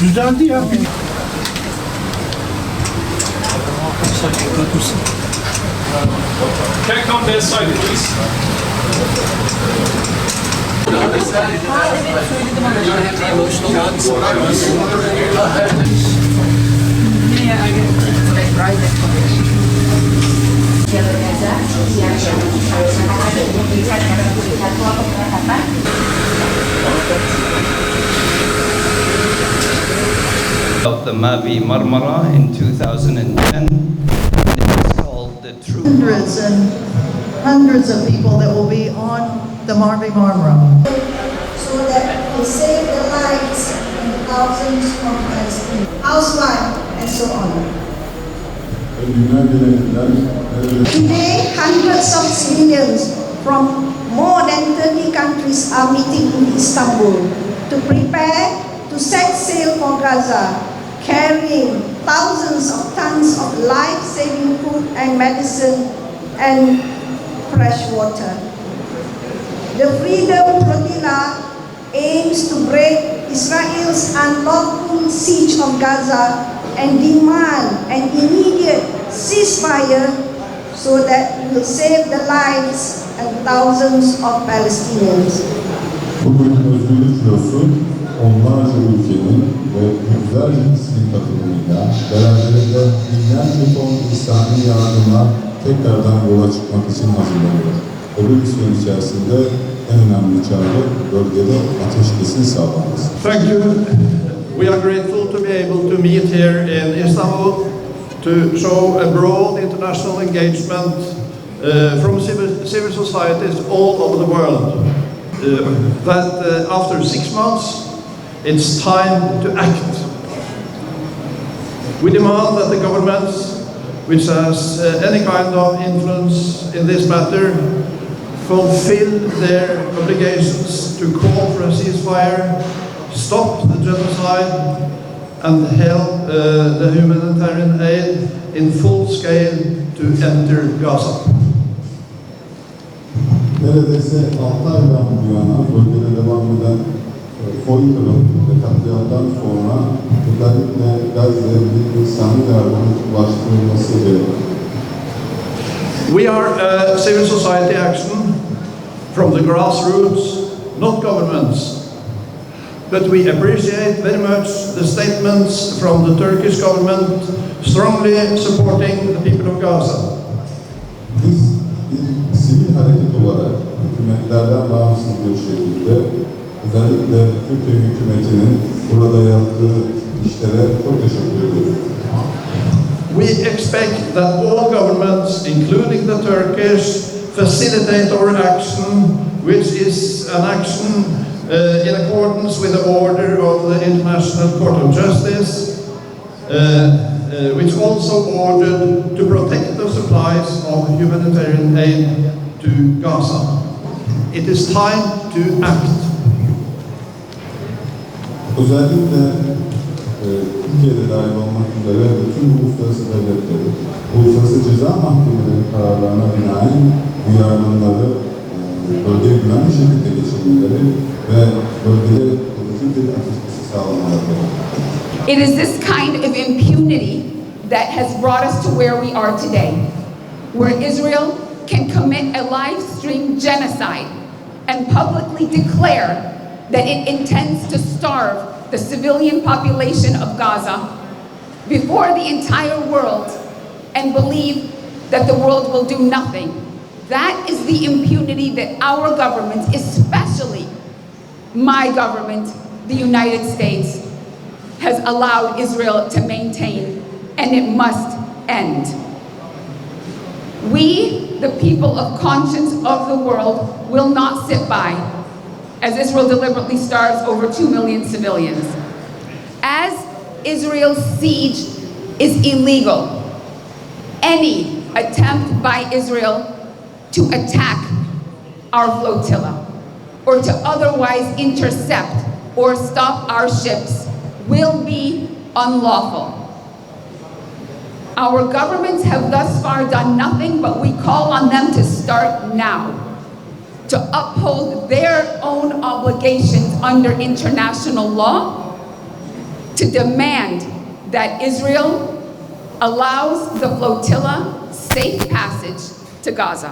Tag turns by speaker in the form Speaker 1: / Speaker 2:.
Speaker 1: Düzeldi ya.
Speaker 2: Can I come to this side, please?
Speaker 3: Of the Mavi Marmara in 2010. It's called the True.
Speaker 4: Hundreds and hundreds of people that will be on the Mavi Marmara.
Speaker 5: So that we save the lives of thousands of Palestinians, housewives, and so on. Today, hundreds of civilians from more than 30 countries are meeting in Istanbul to prepare to set sail for Gaza, carrying thousands of tons of life-saving food and medicine and fresh water. The Freedom Flotilla aims to break Israel's unlawful siege of Gaza and demand an immediate ceasefire so that we will save the lives of thousands of Palestinians.
Speaker 6: Bugün Özgürlük Filosu onlarca ülkenin ve yüzlerce ismin katılımıyla beraberinde binlerce ton İslami yardımla tekrardan yola çıkmak için hazırlanıyor. Bu misyon içerisinde en önemli çağrı bölgede ateşkesin sağlanması.
Speaker 7: Thank you. We are grateful to be able to meet here in Istanbul to show a broad international engagement from civil societies all over the world. After 6 months, it's time to act. We demand that the governments, which has any kind of influence in this matter, fulfill their obligations to call for a ceasefire, stop the genocide, and help the humanitarian aid in full scale to enter Gaza.
Speaker 6: Neredeyse 6 aydan bu yana bölgede devam eden soykırım ve katliamdan sonra özellikle Gazze'ye bir İslami yardımın ulaştırılması gerekiyor.
Speaker 7: We are a civil society action from the grassroots, not governments. But we appreciate very much the statements from the Turkish government strongly supporting the people of Gaza.
Speaker 6: Biz bir sivil hareket olarak hükümetlerden bağımsız bir şekilde özellikle Türkiye hükümetinin burada yaptığı işlere çok teşekkür ediyoruz.
Speaker 7: We expect that all governments, including the Turkish, facilitate our action, which is an action in accordance with the order of the International Court of Justice, which also ordered to protect the supplies of humanitarian aid to Gaza. It is time to act.
Speaker 6: Özellikle Türkiye'de dahil olmak üzere bütün uluslararası devletleri, uluslararası ceza mahkemeleri kararlarına binaen bu yardımları bölgeye güvenli şekilde geçirmeleri ve bölgede kalıcı bir ateşkesi sağlamaları.
Speaker 8: It is this kind of impunity that has brought us to where we are today, where Israel can commit a live stream genocide and publicly declare that it intends to starve the civilian population of Gaza before the entire world and believe that the world will do nothing. That is the impunity that our government, especially my government, the United States, has allowed Israel to maintain, and it must end. We, the people of conscience of the world, will not sit by as Israel deliberately starves over 2 million civilians. As Israel's siege is illegal, any attempt by Israel to attack our flotilla or to otherwise intercept or stop our ships will be unlawful. Our governments have thus far done nothing, but we call on them to start now, to uphold their own obligations under international law, to demand that Israel allows the flotilla safe passage to Gaza.